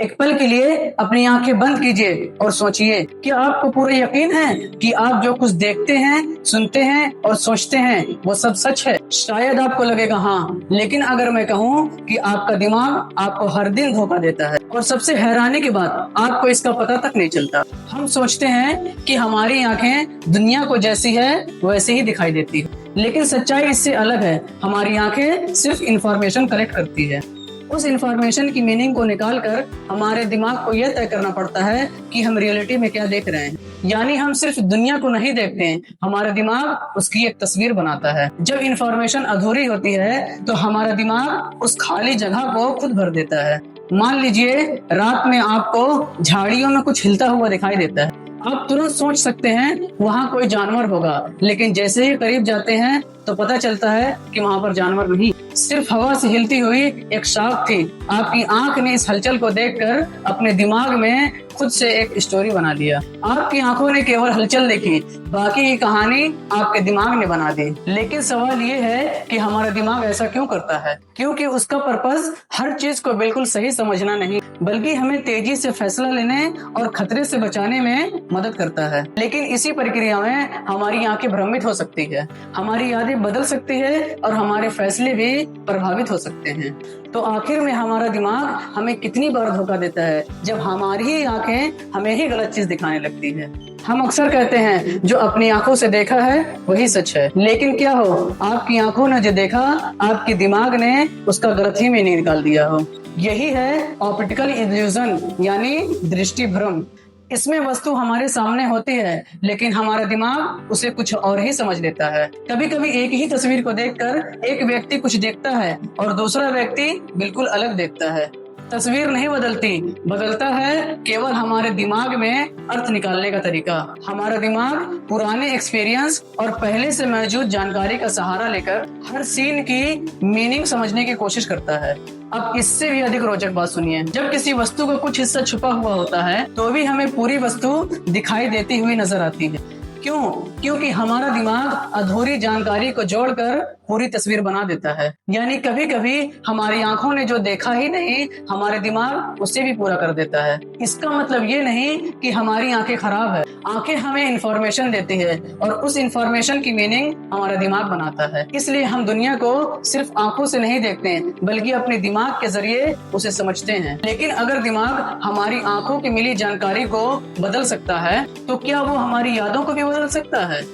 एक पल के लिए अपनी आंखें बंद कीजिए और सोचिए कि आपको पूरा यकीन है कि आप जो कुछ देखते हैं, सुनते हैं और सोचते हैं वो सब सच है। शायद आपको लगेगा हाँ, लेकिन अगर मैं कहूँ कि आपका दिमाग आपको हर दिन धोखा देता है और सबसे हैरानी की बात, आपको इसका पता तक नहीं चलता। हम सोचते हैं कि हमारी आंखें दुनिया को जैसी है वैसे ही दिखाई देती है, लेकिन सच्चाई इससे अलग है। हमारी आंखें सिर्फ इंफॉर्मेशन कलेक्ट करती है। उस इंफॉर्मेशन की मीनिंग को निकालकर हमारे दिमाग को यह तय करना पड़ता है कि हम रियलिटी में क्या देख रहे हैं। यानी हम सिर्फ दुनिया को नहीं देखते हैं, हमारा दिमाग उसकी एक तस्वीर बनाता है। जब इंफॉर्मेशन अधूरी होती है तो हमारा दिमाग उस खाली जगह को खुद भर देता है। मान लीजिए रात में आपको झाड़ियों में कुछ हिलता हुआ दिखाई देता है। आप तुरंत सोच सकते हैं वहाँ कोई जानवर होगा, लेकिन जैसे ही करीब जाते हैं तो पता चलता है कि वहाँ पर जानवर नहीं, सिर्फ हवा से हिलती हुई एक शाख थी। आपकी आंख ने इस हलचल को देखकर अपने दिमाग में खुद से एक स्टोरी बना लिया। आपकी आंखों ने केवल हलचल देखी, बाकी की कहानी आपके दिमाग ने बना दी। लेकिन सवाल ये है कि हमारा दिमाग ऐसा क्यों करता है? क्योंकि उसका पर्पस हर चीज को बिल्कुल सही समझना नहीं, बल्कि हमें तेजी से फैसला लेने और खतरे से बचाने में मदद करता है। लेकिन इसी प्रक्रिया में हमारी आंखें भ्रमित हो सकती है, हमारी यादें बदल सकती है और हमारे फैसले भी प्रभावित हो सकते हैं। तो आखिर में हमारा दिमाग हमें कितनी बार धोखा देता है जब हमारी ही आंखें हमें ही गलत चीज दिखाने लगती है। हम अक्सर कहते हैं जो अपनी आंखों से देखा है वही सच है, लेकिन क्या हो आपकी आंखों ने जो देखा आपके दिमाग ने उसका गलत ही मीनिंग निकाल दिया हो। यही है ऑप्टिकल इल्यूजन यानी दृष्टि भ्रम। इसमें वस्तु हमारे सामने होती है लेकिन हमारा दिमाग उसे कुछ और ही समझ लेता है। कभी कभी एक ही तस्वीर को देखकर एक व्यक्ति कुछ देखता है और दूसरा व्यक्ति बिल्कुल अलग देखता है। तस्वीर नहीं बदलती, बदलता है केवल हमारे दिमाग में अर्थ निकालने का तरीका। हमारा दिमाग पुराने एक्सपीरियंस और पहले से मौजूद जानकारी का सहारा लेकर हर सीन की मीनिंग समझने की कोशिश करता है। अब इससे भी अधिक रोचक बात सुनिए, जब किसी वस्तु का कुछ हिस्सा छुपा हुआ होता है तो भी हमें पूरी वस्तु दिखाई देती हुई नजर आती है। क्यों? क्योंकि हमारा दिमाग अधूरी जानकारी को जोड़कर पूरी तस्वीर बना देता है। यानी कभी कभी हमारी आंखों ने जो देखा ही नहीं, हमारे दिमाग उसे भी पूरा कर देता है। इसका मतलब ये नहीं कि हमारी आंखें खराब है। आंखें हमें इंफॉर्मेशन देती है और उस इंफॉर्मेशन की मीनिंग हमारा दिमाग बनाता है। इसलिए हम दुनिया को सिर्फ आंखों से नहीं देखते हैं, बल्कि अपने दिमाग के जरिए उसे समझते हैं। लेकिन अगर दिमाग हमारी आंखों की मिली जानकारी को बदल सकता है तो क्या वो हमारी यादों को भी बदल सकता है?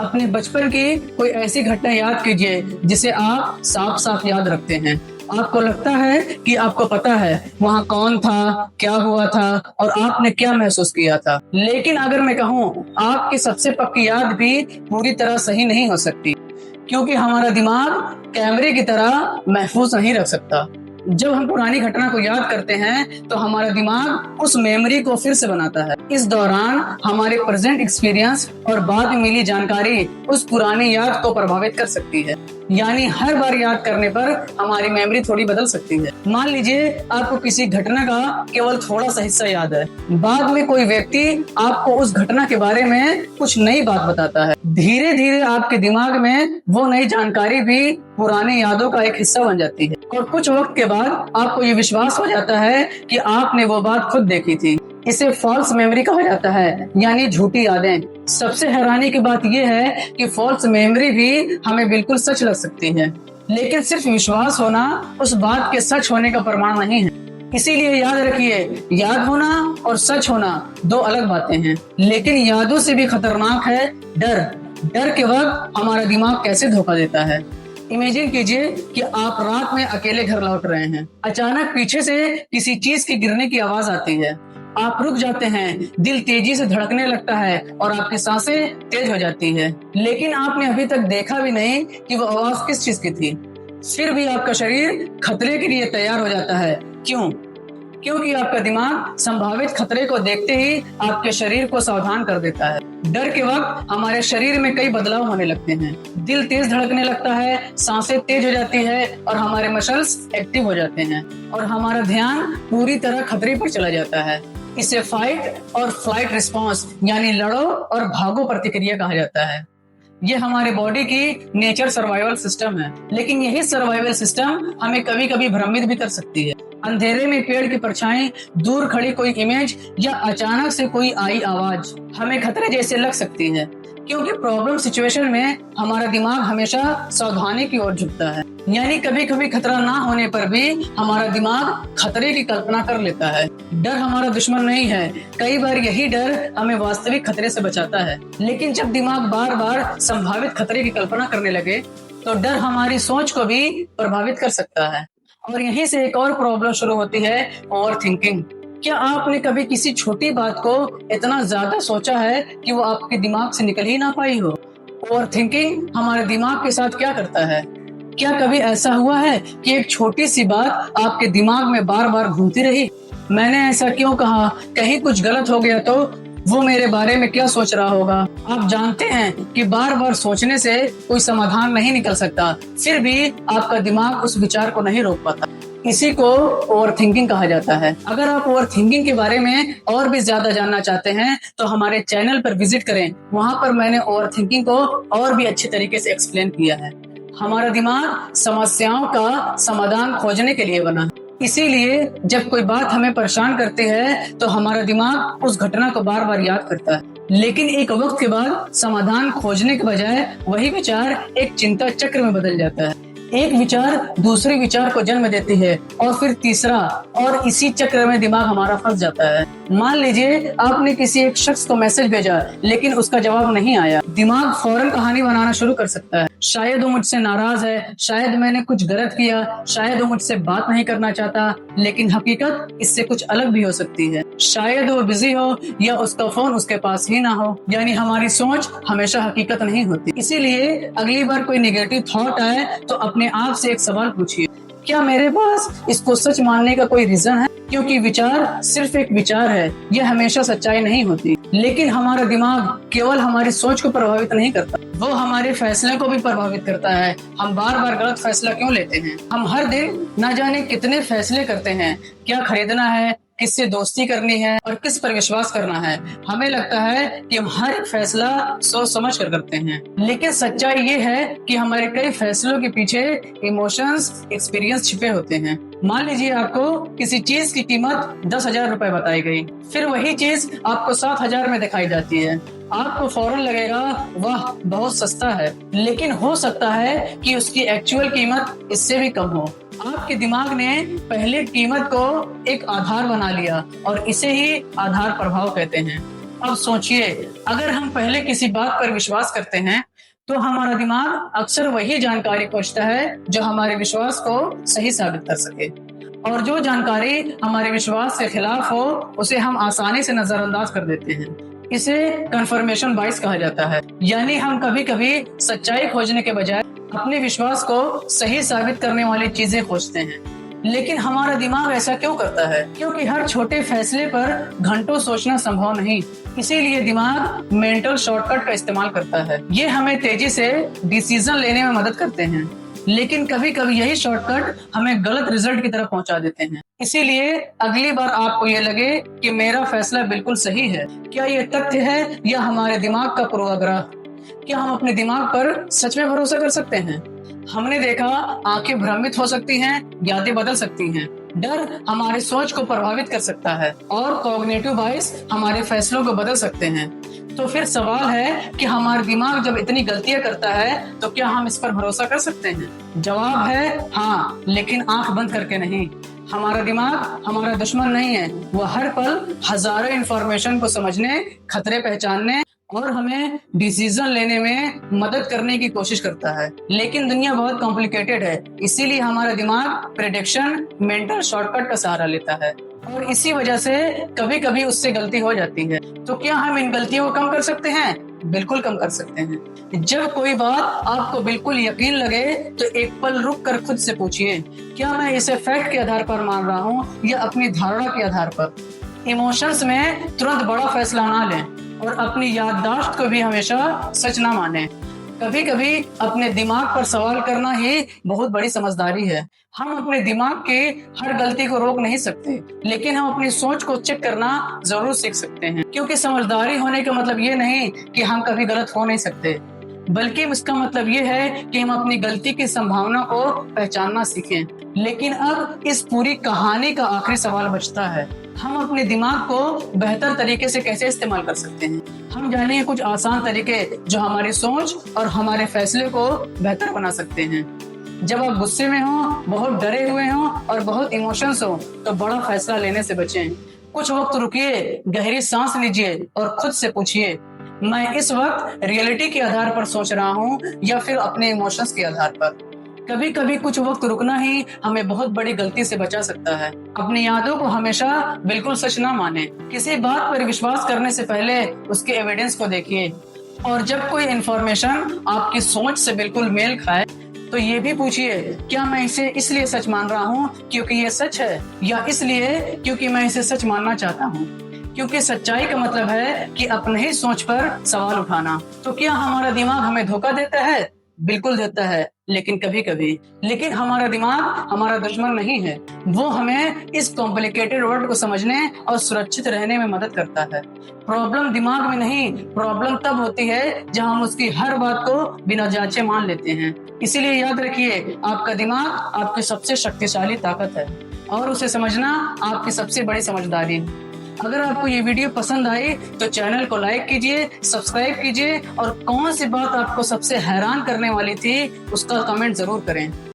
अपने बचपन की कोई ऐसी घटना याद कीजिए जिसे आप साफ साफ याद रखते हैं। आपको लगता है कि आपको पता है वहाँ कौन था, क्या हुआ था और आपने क्या महसूस किया था। लेकिन अगर मैं कहूँ आपकी सबसे पक्की याद भी पूरी तरह सही नहीं हो सकती, क्योंकि हमारा दिमाग कैमरे की तरह महफूज नहीं रख सकता। जब हम पुरानी घटना को याद करते हैं तो हमारा दिमाग उस मेमोरी को फिर से बनाता है। इस दौरान हमारे प्रेजेंट एक्सपीरियंस और बाद में मिली जानकारी उस पुरानी याद को प्रभावित कर सकती है। यानी हर बार याद करने पर हमारी मेमोरी थोड़ी बदल सकती है। मान लीजिए आपको किसी घटना का केवल थोड़ा सा हिस्सा याद है, बाद में कोई व्यक्ति आपको उस घटना के बारे में कुछ नई बात बताता है। धीरे धीरे आपके दिमाग में वो नई जानकारी भी पुरानी यादों का एक हिस्सा बन जाती है और कुछ वक्त के बाद आपको ये विश्वास हो जाता है कि आपने वो बात खुद देखी थी। इसे फॉल्स मेमोरी कहा जाता है, यानी झूठी यादें। सबसे हैरानी की बात यह है कि फॉल्स मेमोरी भी हमें बिल्कुल सच लग सकती है, लेकिन सिर्फ विश्वास होना उस बात के सच होने का प्रमाण नहीं है। इसीलिए याद रखिए, याद होना और सच होना दो अलग बातें हैं। लेकिन यादों से भी खतरनाक है डर। डर के वक्त हमारा दिमाग कैसे धोखा देता है। इमेजिन कीजिए कि आप रात में अकेले घर लौट रहे हैं, अचानक पीछे से किसी चीज के गिरने की आवाज आती है। आप रुक जाते हैं, दिल तेजी से धड़कने लगता है और आपकी सांसें तेज हो जाती है। लेकिन आपने अभी तक देखा भी नहीं कि वो आवाज किस चीज की थी। फिर भी आपका शरीर खतरे के लिए तैयार हो जाता है। क्यों? क्योंकि आपका दिमाग संभावित खतरे को देखते ही आपके शरीर को सावधान कर देता है। डर के वक्त हमारे शरीर में कई बदलाव होने लगते हैं। दिल तेज धड़कने लगता है, सांसें तेज हो जाती है और हमारे मसल्स एक्टिव हो जाते हैं और हमारा ध्यान पूरी तरह खतरे पर चला जाता है। इसे फाइट और फ्लाइट रिस्पॉन्स यानी लड़ो और भागो प्रतिक्रिया कहा जाता है। ये हमारे बॉडी की नेचर सर्वाइवल सिस्टम है, लेकिन यही सर्वाइवल सिस्टम हमें कभी कभी भ्रमित भी कर सकती है। अंधेरे में पेड़ की परछाई, दूर खड़ी कोई इमेज या अचानक से कोई आई आवाज हमें खतरे जैसे लग सकती है, क्योंकि प्रॉब्लम सिचुएशन में हमारा दिमाग हमेशा सावधानी की ओर झुकता है। यानी कभी कभी खतरा ना होने पर भी हमारा दिमाग खतरे की कल्पना कर लेता है। डर हमारा दुश्मन नहीं है, कई बार यही डर हमें वास्तविक खतरे से बचाता है। लेकिन जब दिमाग बार बार संभावित खतरे की कल्पना करने लगे तो डर हमारी सोच को भी प्रभावित कर सकता है। और यहीं से एक और प्रॉब्लम शुरू होती है, ओवर थिंकिंग। क्या आपने कभी किसी छोटी बात को इतना ज्यादा सोचा है कि वो आपके दिमाग से निकल ही ना पाई हो? ओवर थिंकिंग हमारे दिमाग के साथ क्या करता है? क्या कभी ऐसा हुआ है कि एक छोटी सी बात आपके दिमाग में बार बार घूमती रही? मैंने ऐसा क्यों कहा? कहीं कुछ गलत हो गया तो? वो मेरे बारे में क्या सोच रहा होगा? आप जानते हैं कि बार बार सोचने से कोई समाधान नहीं निकल सकता, फिर भी आपका दिमाग उस विचार को नहीं रोक पाता। इसी को ओवर थिंकिंग कहा जाता है। अगर आप ओवर थिंकिंग के बारे में और भी ज्यादा जानना चाहते हैं तो हमारे चैनल पर विजिट करें, वहाँ पर मैंने ओवर थिंकिंग को और भी अच्छे तरीके से एक्सप्लेन किया है। हमारा दिमाग समस्याओं का समाधान खोजने के लिए बना है, इसीलिए जब कोई बात हमें परेशान करती है तो हमारा दिमाग उस घटना को बार बार याद करता है, लेकिन एक वक्त के बाद समाधान खोजने के बजाय वही विचार एक चिंता चक्र में बदल जाता है। एक विचार दूसरे विचार को जन्म देती है और फिर तीसरा, और इसी चक्र में दिमाग हमारा फंस जाता है। मान लीजिए आपने किसी एक शख्स को मैसेज भेजा लेकिन उसका जवाब नहीं आया। दिमाग फौरन कहानी बनाना शुरू कर सकता है। शायद वो मुझसे नाराज है, शायद मैंने कुछ गलत किया, शायद वो मुझसे बात नहीं करना चाहता। लेकिन हकीकत इससे कुछ अलग भी हो सकती है। शायद वो बिजी हो या उसका फोन उसके पास ही ना हो। यानी हमारी सोच हमेशा हकीकत नहीं होती। इसीलिए अगली बार कोई नेगेटिव थॉट आए तो अपने आप से एक सवाल पूछिए, क्या मेरे पास इसको सच मानने का कोई रीजन है? क्योंकि विचार सिर्फ एक विचार है, यह हमेशा सच्चाई नहीं होती। लेकिन हमारा दिमाग केवल हमारी सोच को प्रभावित नहीं करता, वो हमारे फैसले को भी प्रभावित करता है। हम बार बार गलत फैसला क्यों लेते हैं? हम हर दिन न जाने कितने फैसले करते हैं, क्या खरीदना है, किससे दोस्ती करनी है और किस पर विश्वास करना है। हमें लगता है कि हम हर एक फैसला सोच समझ कर करते हैं, लेकिन सच्चाई ये है कि हमारे कई फैसलों के पीछे इमोशंस, एक्सपीरियंस छिपे होते हैं। मान लीजिए आपको किसी चीज की कीमत 10,000 रुपए बताई गई, फिर वही चीज आपको 7,000 में दिखाई जाती है। आपको फौरन लगेगा वाह बहुत सस्ता है, लेकिन हो सकता है कि उसकी एक्चुअल कीमत इससे भी कम हो। आपके दिमाग ने पहले कीमत को एक आधार बना लिया और इसे ही आधार प्रभाव कहते हैं। अब सोचिए, अगर हम पहले किसी बात पर विश्वास करते हैं तो हमारा दिमाग अक्सर वही जानकारी खोजता है जो हमारे विश्वास को सही साबित कर सके, और जो जानकारी हमारे विश्वास के खिलाफ हो उसे हम आसानी से नजरअंदाज कर देते हैं। इसे कंफर्मेशन बायस कहा जाता है। यानी हम कभी कभी सच्चाई खोजने के बजाय अपने विश्वास को सही साबित करने वाली चीजें खोजते हैं। लेकिन हमारा दिमाग ऐसा क्यों करता है? क्योंकि हर छोटे फैसले पर घंटों सोचना संभव नहीं, इसीलिए दिमाग मेंटल शॉर्टकट का इस्तेमाल करता है। ये हमें तेजी से डिसीजन लेने में मदद करते हैं, लेकिन कभी कभी यही शॉर्टकट हमें गलत रिजल्ट की तरफ पहुंचा देते हैं। इसीलिए अगली बार आपको ये लगे कि मेरा फैसला बिल्कुल सही है, क्या ये तथ्य है या हमारे दिमाग का पूर्वाग्रह? क्या हम अपने दिमाग पर सच में भरोसा कर सकते हैं? हमने देखा आंखें भ्रमित हो सकती हैं, यादें बदल सकती हैं, डर हमारी सोच को प्रभावित कर सकता है और कॉग्निटिव बायस हमारे फैसलों को बदल सकते हैं। तो फिर सवाल है कि हमारा दिमाग जब इतनी गलतियां करता है तो क्या हम इस पर भरोसा कर सकते हैं? जवाब है हाँ, लेकिन आंख बंद करके नहीं। हमारा दिमाग हमारा दुश्मन नहीं है, वो हर पल हजारों इंफॉर्मेशन को समझने, खतरे पहचानने और हमें डिसीजन लेने में मदद करने की कोशिश करता है। लेकिन दुनिया बहुत कॉम्प्लिकेटेड है, इसीलिए हमारा दिमाग प्रेडिक्शन, मेंटल शॉर्टकट का सहारा लेता है और इसी वजह से कभी कभी उससे गलती हो जाती है। तो क्या हम इन गलतियों को कम कर सकते हैं? बिल्कुल कम कर सकते हैं। जब कोई बात आपको बिल्कुल यकीन लगे तो एक पल रुक कर खुद से पूछिए, क्या मैं इसे फैक्ट के आधार पर मान रहा हूँ या अपनी धारणा के आधार पर? इमोशंस में तुरंत बड़ा फैसला ना लें और अपनी याददाश्त को भी हमेशा सच ना माने। कभी कभी अपने दिमाग पर सवाल करना ही बहुत बड़ी समझदारी है। हम अपने दिमाग के हर गलती को रोक नहीं सकते, लेकिन हम अपनी सोच को चेक करना जरूर सीख सकते हैं, क्योंकि समझदारी होने का मतलब ये नहीं कि हम कभी गलत हो नहीं सकते। बल्कि इसका मतलब ये है कि हम अपनी गलती की संभावना को पहचानना सीखें। लेकिन अब इस पूरी कहानी का आखिरी सवाल बचता है, हम अपने दिमाग को बेहतर तरीके से कैसे इस्तेमाल कर सकते हैं। हम जानिए कुछ आसान तरीके जो हमारी सोच और हमारे फैसले को बेहतर बना सकते हैं। जब आप गुस्से में हो, बहुत डरे हुए हो और बहुत इमोशंस हो, तो बड़ा फैसला लेने से बचें। कुछ वक्त रुकिए, गहरी सांस लीजिए और खुद से पूछिए, मैं इस वक्त रियलिटी के आधार पर सोच रहा हूँ या फिर अपने इमोशंस के आधार पर। कभी कभी कुछ वक्त रुकना ही हमें बहुत बड़ी गलती से बचा सकता है। अपनी यादों को हमेशा बिल्कुल सच ना माने। किसी बात पर विश्वास करने से पहले उसके एविडेंस को देखिए, और जब कोई इंफॉर्मेशन आपकी सोच से बिल्कुल मेल खाए तो ये भी पूछिए, क्या मैं इसे इसलिए सच मान रहा हूँ क्योंकि ये सच है, या इसलिए क्योंकि मैं इसे सच मानना चाहता हूँ। क्योंकि सच्चाई का मतलब है कि अपने ही सोच पर सवाल उठाना। तो क्या हमारा दिमाग हमें धोखा देता है? बिल्कुल देता है, लेकिन कभी कभी। लेकिन हमारा दिमाग हमारा दुश्मन नहीं है, वो हमें इस कॉम्प्लिकेटेड वर्ल्ड को समझने और सुरक्षित रहने में मदद करता है। प्रॉब्लम दिमाग में नहीं, प्रॉब्लम तब होती है जब हम उसकी हर बात को बिना जांचे मान लेते हैं। इसीलिए याद रखिए, आपका दिमाग आपकी सबसे शक्तिशाली ताकत है और उसे समझना आपकी सबसे बड़ी समझदारी है। अगर आपको ये वीडियो पसंद आई तो चैनल को लाइक कीजिए, सब्सक्राइब कीजिए और कौन सी बात आपको सबसे हैरान करने वाली थी उसका कमेंट जरूर करें।